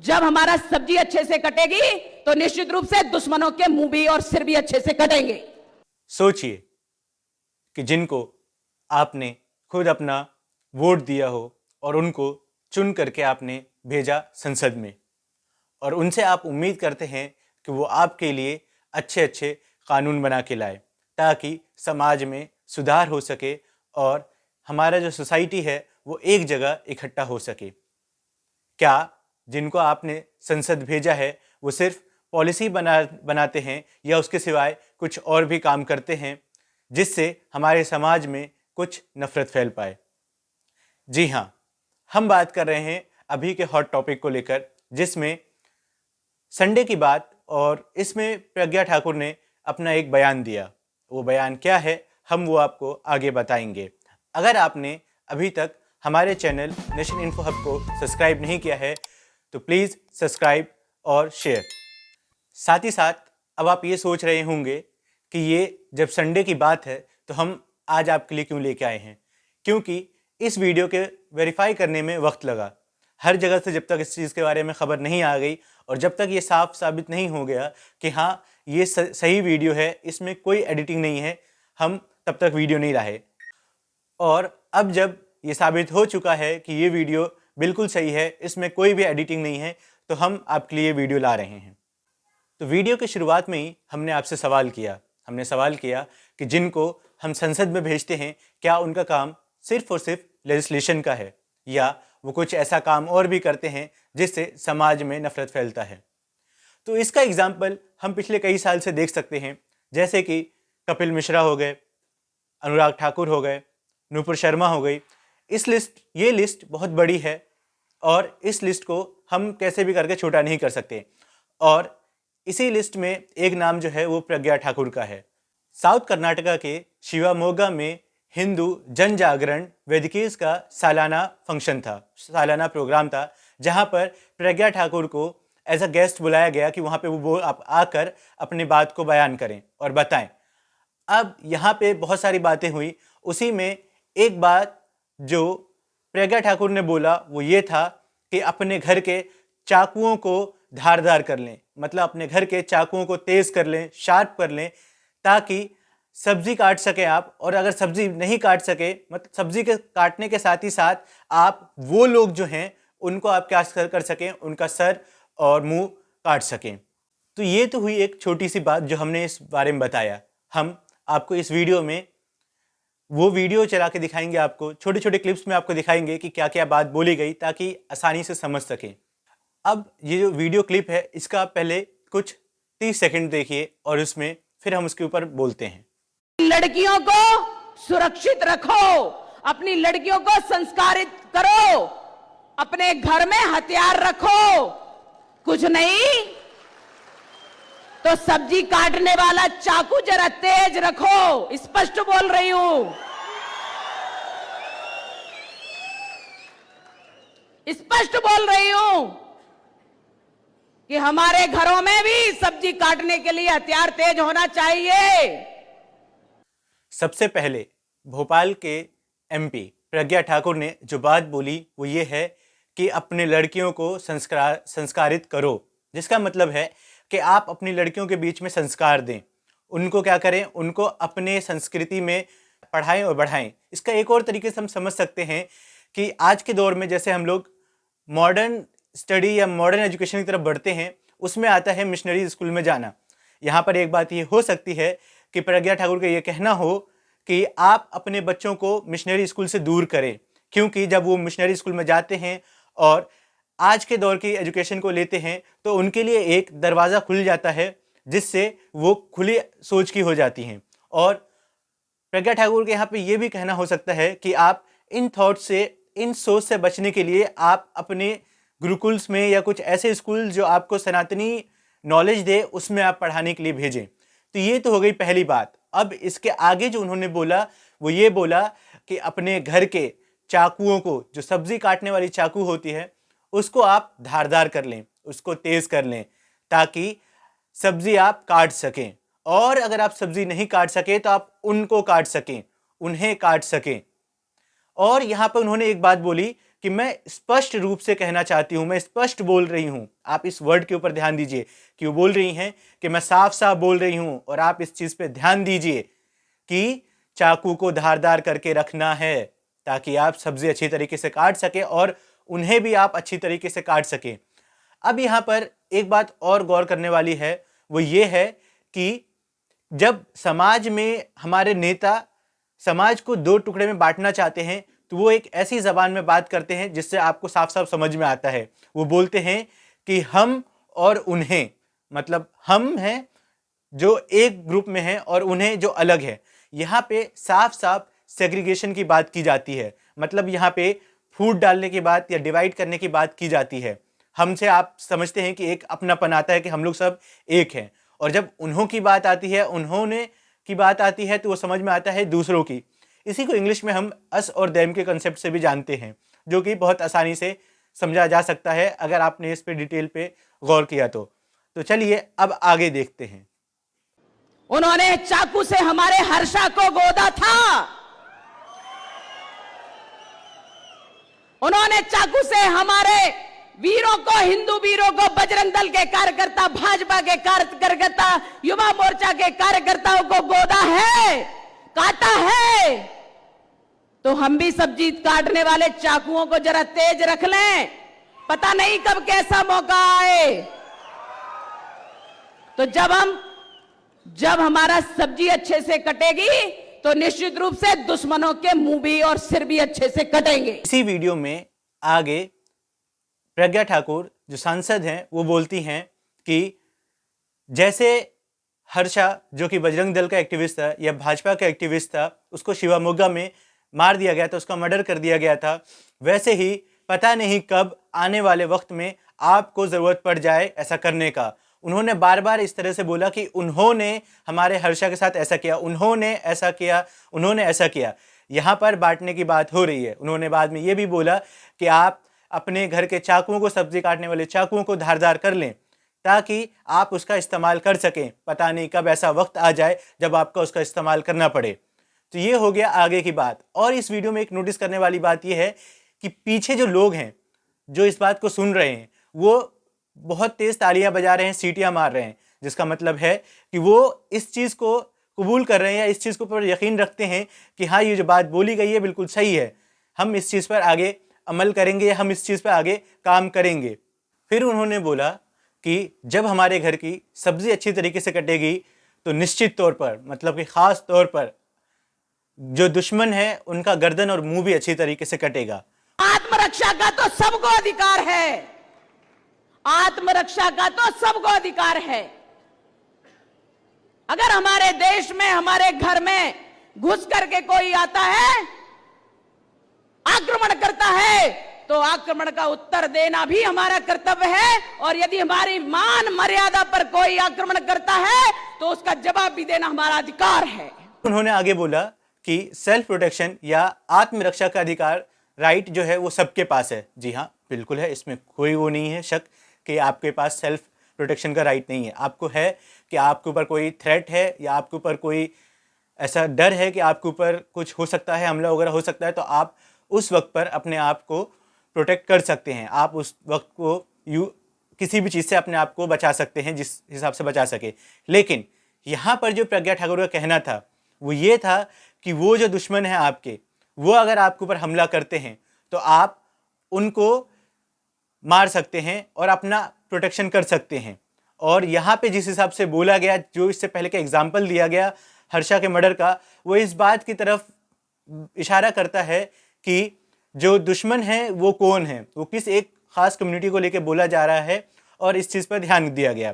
जब हमारा सब्जी अच्छे से कटेगी तो निश्चित रूप से दुश्मनों के मुंह भी और सिर भी अच्छे से कटेंगे। सोचिए कि जिनको आपने खुद अपना वोट दिया हो और उनको चुन करके आपने भेजा संसद में, और उनसे आप उम्मीद करते हैं कि वो आपके लिए अच्छे अच्छे कानून बना के लाए ताकि समाज में सुधार हो सके और हमारा जो सोसाइटी है वो एक जगह इकट्ठा हो सके। क्या जिनको आपने संसद भेजा है वो सिर्फ पॉलिसी बनाते हैं या उसके सिवाय कुछ और भी काम करते हैं जिससे हमारे समाज में कुछ नफरत फैल पाए? जी हाँ, हम बात कर रहे हैं अभी के हॉट टॉपिक को लेकर, जिसमें संडे की बात, और इसमें प्रज्ञा ठाकुर ने अपना एक बयान दिया। वो बयान क्या है हम वो आपको आगे बताएंगे। अगर आपने अभी तक हमारे चैनल नेशन इन्फो हब को सब्सक्राइब नहीं किया है तो प्लीज़ सब्सक्राइब और शेयर। साथ ही साथ अब आप ये सोच रहे होंगे कि ये जब संडे की बात है तो हम आज आपके लिए क्यों लेके आए हैं, क्योंकि इस वीडियो के वेरीफाई करने में वक्त लगा। हर जगह से जब तक इस चीज़ के बारे में खबर नहीं आ गई और जब तक ये साफ साबित नहीं हो गया कि हाँ ये सही वीडियो है, इसमें कोई एडिटिंग नहीं है, हम तब तक वीडियो नहीं लाए। और अब जब ये साबित हो चुका है कि ये वीडियो बिल्कुल सही है, इसमें कोई भी एडिटिंग नहीं है, तो हम आपके लिए वीडियो ला रहे हैं। तो वीडियो की शुरुआत में ही हमने आपसे सवाल किया कि जिनको हम संसद में भेजते हैं क्या उनका काम सिर्फ और सिर्फ लेजिस्लेशन का है या वो कुछ ऐसा काम और भी करते हैं जिससे समाज में नफरत फैलता है। तो इसका एग्जाम्पल हम पिछले कई साल से देख सकते हैं, जैसे कि कपिल मिश्रा हो गए, अनुराग ठाकुर हो गए, नूपुर शर्मा हो गई। ये लिस्ट बहुत बड़ी है और इस लिस्ट को हम कैसे भी करके छोटा नहीं कर सकते। और इसी लिस्ट में एक नाम जो है वो प्रज्ञा ठाकुर का है। साउथ कर्नाटका के शिवामोगा में हिंदू जन जागरण वेदिकीज का सालाना प्रोग्राम था, जहां पर प्रज्ञा ठाकुर को एज अ गेस्ट बुलाया गया कि वहां पे वो आकर अपनी बात को बयान करें और बताएं। अब यहाँ पे बहुत सारी बातें हुई, उसी में एक बात जो प्रज्ञा ठाकुर ने बोला वो ये था कि अपने घर के चाकुओं को धारदार कर लें, मतलब अपने घर के चाकुओं को तेज कर लें, शार्प कर लें, ताकि सब्जी काट सकें आप। और अगर सब्जी नहीं काट सके, मतलब सब्जी के काटने के साथ ही साथ आप वो लोग जो हैं उनको आप क्या कर सकें, उनका सर और मुंह काट सकें। तो ये तो हुई एक छोटी सी बात जो हमने इस बारे में बताया। हम आपको इस वीडियो में वो वीडियो चला के दिखाएंगे, आपको छोटे छोटे क्लिप्स में आपको दिखाएंगे कि क्या क्या बात बोली गई ताकि आसानी से समझ सकें। अब ये जो वीडियो क्लिप है इसका पहले कुछ 30 सेकंड देखिए और उसमें फिर हम उसके ऊपर बोलते हैं। लड़कियों को सुरक्षित रखो, अपनी लड़कियों को संस्कारित करो, अपने घर में हथियार रखो, कुछ नहीं तो सब्जी काटने वाला चाकू जरा तेज रखो। स्पष्ट बोल रही हूं, स्पष्ट बोल रही हूं कि हमारे घरों में भी सब्जी काटने के लिए हथियार तेज होना चाहिए। सबसे पहले भोपाल के एमपी प्रज्ञा ठाकुर ने जो बात बोली वो ये है कि अपने लड़कियों को संस्कारित करो, जिसका मतलब है कि आप अपनी लड़कियों के बीच में संस्कार दें, उनको क्या करें, उनको अपने संस्कृति में पढ़ाएं और बढ़ाएं। इसका एक और तरीके से हम समझ सकते हैं कि आज के दौर में जैसे हम लोग मॉडर्न स्टडी या मॉडर्न एजुकेशन की तरफ बढ़ते हैं, उसमें आता है मिशनरी स्कूल में जाना। यहाँ पर एक बात ये हो सकती है कि प्रज्ञा ठाकुर का ये कहना हो कि आप अपने बच्चों को मिशनरी स्कूल से दूर करें, क्योंकि जब वो मिशनरी स्कूल में जाते हैं और आज के दौर की एजुकेशन को लेते हैं तो उनके लिए एक दरवाज़ा खुल जाता है जिससे वो खुली सोच की हो जाती हैं। और प्रज्ञा ठाकुर के यहाँ पे ये भी कहना हो सकता है कि आप इन थॉट से, इन सोच से बचने के लिए आप अपने गुरुकुल्स में या कुछ ऐसे स्कूल जो आपको सनातनी नॉलेज दे उसमें आप पढ़ाने के लिए भेजें। तो ये तो हो गई पहली बात। अब इसके आगे जो उन्होंने बोला वो ये बोला कि अपने घर के चाकुओं को, जो सब्जी काटने वाली चाकू होती है, उसको आप धारदार कर लें, उसको तेज कर लें ताकि सब्जी आप काट सकें। और अगर आप सब्जी नहीं काट सके तो आप उनको काट सकें, उन्हें काट सकें। और यहाँ पर उन्होंने एक बात बोली कि मैं स्पष्ट रूप से कहना चाहती हूँ, मैं स्पष्ट बोल रही हूँ। आप इस वर्ड के ऊपर ध्यान दीजिए कि वो बोल रही हैं कि मैं साफ साफ बोल रही हूँ, और आप इस चीज़ पे ध्यान दीजिए कि चाकू को धारदार करके रखना है ताकि आप सब्जी अच्छी तरीके से काट सके और उन्हें भी आप अच्छी तरीके से काट सकें। अब यहाँ पर एक बात और गौर करने वाली है, वो ये है कि जब समाज में हमारे नेता समाज को दो टुकड़े में बांटना चाहते हैं तो वो एक ऐसी जबान में बात करते हैं जिससे आपको साफ साफ समझ में आता है। वो बोलते हैं कि हम और उन्हें, मतलब हम हैं जो एक ग्रुप में हैं और उन्हें जो अलग है। यहाँ पे साफ साफ सेग्रीगेशन की बात की जाती है, मतलब यहाँ पे फूट डालने की बात या डिवाइड करने की बात की जाती है। हमसे आप समझते हैं कि एक अपनापन आता है कि हम लोग सब एक हैं, और जब उन्हों की बात आती है, उन्होंने की बात आती है, तो वो समझ में आता है दूसरों की। इसी को इंग्लिश में हम अस और देम के कंसेप्ट से भी जानते हैं, जो कि बहुत आसानी से समझा जा सकता है अगर आपने इस पे डिटेल पे गौर किया तो चलिए अब आगे देखते हैं। उन्होंने चाकू से हमारे हर्षा को गोदा था, उन्होंने चाकू से हमारे वीरों को, हिंदू वीरों को, बजरंग दल के कार्यकर्ता, भाजपा के कार्यकर्ता, युवा मोर्चा के कार्यकर्ताओं को गोदा है, काटा है। तो हम भी सब्जी काटने वाले चाकुओं को जरा तेज रख लें, पता नहीं कब कैसा मौका आए। तो जब हमारा सब्जी अच्छे से कटेगी तो निश्चित रूप से दुश्मनों के मुंह भी और सिर भी अच्छे से कटेंगे। इसी वीडियो में आगे प्रज्ञा ठाकुर जो सांसद हैं वो बोलती हैं कि जैसे हर्षा जो कि बजरंग दल का एक्टिविस्ट था या भाजपा का एक्टिविस्ट था, उसको शिवमोगा में मार दिया गया था, उसका मर्डर कर दिया गया था, वैसे ही पता नहीं कब आने वाले वक्त में आपको ज़रूरत पड़ जाए ऐसा करने का। उन्होंने बार बार इस तरह से बोला कि उन्होंने हमारे हर्षा के साथ ऐसा किया, उन्होंने ऐसा किया, उन्होंने ऐसा किया। यहाँ पर बांटने की बात हो रही है। उन्होंने बाद में ये भी बोला कि आप अपने घर के चाकुओं को, सब्जी काटने वाले चाकुओं को धारदार कर लें ताकि आप उसका इस्तेमाल कर सकें। पता नहीं कब ऐसा वक्त आ जाए जब आपका उसका इस्तेमाल करना पड़े। तो ये हो गया आगे की बात। और इस वीडियो में एक नोटिस करने वाली बात ये है कि पीछे जो लोग हैं जो इस बात को सुन रहे हैं वो बहुत तेज़ तालियां बजा रहे हैं, सीटियां मार रहे हैं, जिसका मतलब है कि वो इस चीज़ को कबूल कर रहे हैं या इस चीज़ को पर यकीन रखते हैं कि हाँ, ये जो बात बोली गई है बिल्कुल सही है, हम इस चीज़ पर आगे अमल करेंगे, हम इस चीज़ पर आगे काम करेंगे। फिर उन्होंने बोला कि जब हमारे घर की सब्ज़ी अच्छी तरीके से कटेगी तो निश्चित तौर पर, मतलब कि ख़ास तौर पर जो दुश्मन है उनका गर्दन और मुंह भी अच्छी तरीके से कटेगा। आत्मरक्षा का तो सबको अधिकार है, आत्मरक्षा का तो सबको अधिकार है। अगर हमारे देश में, हमारे घर में घुस करके कोई आता है, आक्रमण करता है, तो आक्रमण का उत्तर देना भी हमारा कर्तव्य है। और यदि हमारी मान मर्यादा पर कोई आक्रमण करता है तो उसका जवाब भी देना हमारा अधिकार है। उन्होंने आगे बोला कि सेल्फ प्रोटेक्शन या आत्मरक्षा का अधिकार, राइट जो है वो सबके पास है। जी हाँ, बिल्कुल है, इसमें कोई वो नहीं है शक कि आपके पास सेल्फ प्रोटेक्शन का राइट नहीं है। आपको है कि आपके ऊपर कोई थ्रेट है या आपके ऊपर कोई ऐसा डर है कि आपके ऊपर कुछ हो सकता है, हमला वगैरह हो सकता है, तो आप उस वक्त पर अपने आप को प्रोटेक्ट कर सकते हैं। आप उस वक्त को किसी भी चीज़ से अपने आप को बचा सकते हैं जिस हिसाब से बचा सके। लेकिन यहाँ पर जो प्रज्ञा ठाकुर का कहना था वो ये था कि वो जो दुश्मन है आपके, वो अगर आपके ऊपर हमला करते हैं तो आप उनको मार सकते हैं और अपना प्रोटेक्शन कर सकते हैं। और यहाँ पे जिस हिसाब से बोला गया, जो इससे पहले का एग्जाम्पल दिया गया हर्षा के मर्डर का, वो इस बात की तरफ इशारा करता है कि जो दुश्मन है वो कौन है, वो किस एक ख़ास कम्युनिटी को लेकर बोला जा रहा है, और इस चीज़ पर ध्यान दिया गया।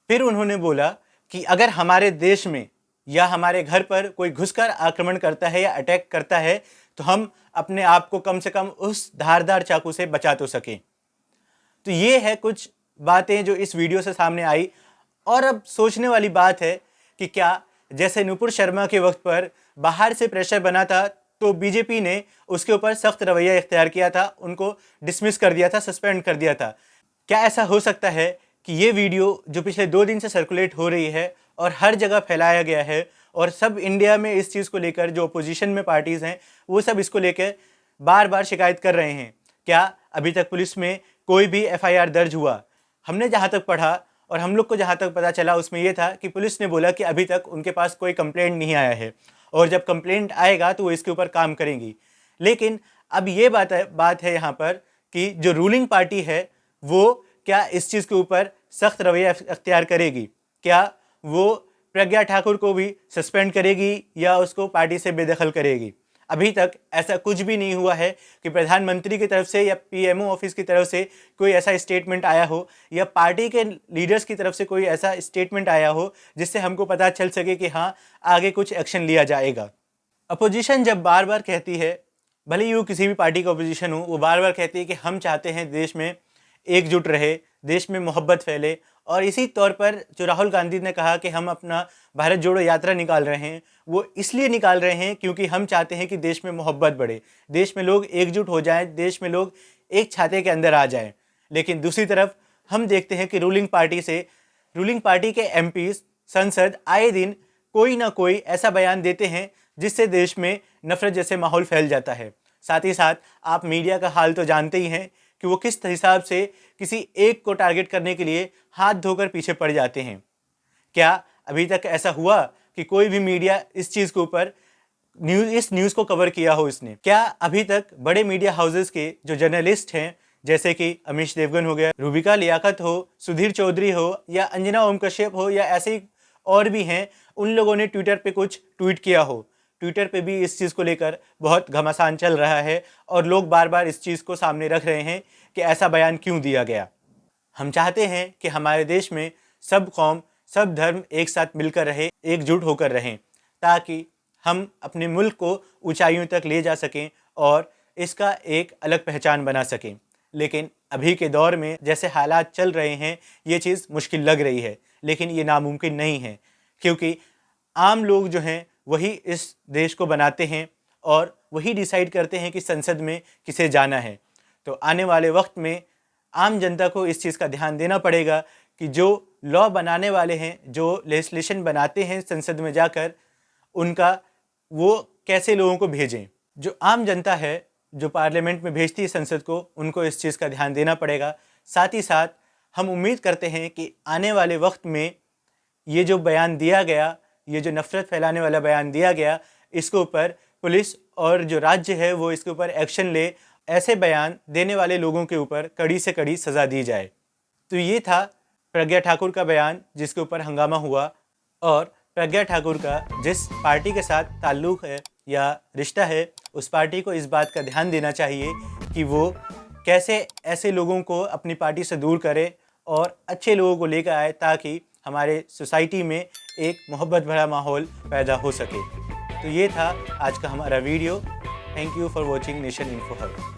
फिर उन्होंने बोला कि अगर हमारे देश में या हमारे घर पर कोई घुसकर आक्रमण करता है या अटैक करता है तो हम अपने आप को कम से कम उस धारदार चाकू से बचा तो सकें। तो ये है कुछ बातें जो इस वीडियो से सामने आई। और अब सोचने वाली बात है कि क्या जैसे नुपुर शर्मा के वक्त पर बाहर से प्रेशर बना था तो बीजेपी ने उसके ऊपर सख्त रवैया इख्तियार किया था, उनको डिसमिस कर दिया था, सस्पेंड कर दिया था। क्या ऐसा हो सकता है कि ये वीडियो जो पिछले 2 दिन से सर्कुलेट हो रही है और हर जगह फैलाया गया है और सब इंडिया में इस चीज़ को लेकर जो अपोजिशन में पार्टीज़ हैं वो सब इसको लेकर बार बार शिकायत कर रहे हैं, क्या अभी तक पुलिस में कोई भी FIR दर्ज हुआ? हमने जहाँ तक पढ़ा और हम लोग को जहाँ तक पता चला उसमें ये था कि पुलिस ने बोला कि अभी तक उनके पास कोई कंप्लेंट नहीं आया है और जब कंप्लेंट आएगा तो वो इसके ऊपर काम करेंगी। लेकिन अब ये बात है यहाँ पर कि जो रूलिंग पार्टी है वो क्या इस चीज़ के ऊपर सख्त रवैया अख्तियार करेगी? क्या वो प्रज्ञा ठाकुर को भी सस्पेंड करेगी या उसको पार्टी से बेदखल करेगी? अभी तक ऐसा कुछ भी नहीं हुआ है कि प्रधानमंत्री की तरफ से या PMO ऑफिस की तरफ से कोई ऐसा स्टेटमेंट आया हो या पार्टी के लीडर्स की तरफ से कोई ऐसा स्टेटमेंट आया हो जिससे हमको पता चल सके कि हाँ आगे कुछ एक्शन लिया जाएगा। अपोजिशन जब बार बार कहती है, भले ही वो किसी भी पार्टी का अपोजिशन हो, वो बार बार कहती है कि हम चाहते हैं देश में एकजुट रहे, देश में मोहब्बत फैले, और इसी तौर पर जो राहुल गांधी ने कहा कि हम अपना भारत जोड़ो यात्रा निकाल रहे हैं, वो इसलिए निकाल रहे हैं क्योंकि हम चाहते हैं कि देश में मोहब्बत बढ़े, देश में लोग एकजुट हो जाएं, देश में लोग एक छाते के अंदर आ जाएं। लेकिन दूसरी तरफ हम देखते हैं कि रूलिंग पार्टी के MPs संसद आए दिन कोई ना कोई ऐसा बयान देते हैं जिससे देश में नफरत जैसे माहौल फैल जाता है। साथ ही साथ आप मीडिया का हाल तो जानते ही हैं कि वो किस हिसाब से किसी एक को टारगेट करने के लिए हाथ धोकर पीछे पड़ जाते हैं। क्या अभी तक ऐसा हुआ कि कोई भी मीडिया इस चीज़ के ऊपर इस न्यूज़ को कवर किया हो इसने? क्या अभी तक बड़े मीडिया हाउसेस के जो जर्नलिस्ट हैं, जैसे कि अमीश देवगन हो गया, रूबिका लियाकत हो, सुधीर चौधरी हो या अंजना ओम कश्यप हो या ऐसे ही और भी हैं, उन लोगों ने ट्विटर पे कुछ ट्वीट किया हो? ट्विटर पे भी इस चीज़ को लेकर बहुत घमासान चल रहा है और लोग बार बार इस चीज़ को सामने रख रहे हैं कि ऐसा बयान क्यों दिया गया। हम चाहते हैं कि हमारे देश में सब कौम, सब धर्म एक साथ मिलकर रहे, एकजुट होकर रहें, ताकि हम अपने मुल्क को ऊंचाइयों तक ले जा सकें और इसका एक अलग पहचान बना सकें। लेकिन अभी के दौर में जैसे हालात चल रहे हैं, ये चीज़ मुश्किल लग रही है, लेकिन ये नामुमकिन नहीं है, क्योंकि आम लोग जो हैं वही इस देश को बनाते हैं और वही डिसाइड करते हैं कि संसद में किसे जाना है। तो आने वाले वक्त में आम जनता को इस चीज़ का ध्यान देना पड़ेगा कि जो लॉ बनाने वाले हैं, जो लेजिस्लेशन बनाते हैं संसद में जाकर, उनका वो कैसे लोगों को भेजें। जो आम जनता है जो पार्लियामेंट में भेजती है संसद को, उनको इस चीज़ का ध्यान देना पड़ेगा। साथ ही साथ हम उम्मीद करते हैं कि आने वाले वक्त में ये जो बयान दिया गया, ये जो नफ़रत फैलाने वाला बयान दिया गया, इसके ऊपर पुलिस और जो राज्य है वो इसके ऊपर एक्शन ले, ऐसे बयान देने वाले लोगों के ऊपर कड़ी से कड़ी सज़ा दी जाए। तो ये था प्रज्ञा ठाकुर का बयान जिसके ऊपर हंगामा हुआ, और प्रज्ञा ठाकुर का जिस पार्टी के साथ ताल्लुक़ है या रिश्ता है, उस पार्टी को इस बात का ध्यान देना चाहिए कि वो कैसे ऐसे लोगों को अपनी पार्टी से दूर करे और अच्छे लोगों को लेकर आए, ताकि हमारे सोसाइटी में एक मोहब्बत भरा माहौल पैदा हो सके। तो ये था आज का हमारा video. Thank you for watching nation info hub.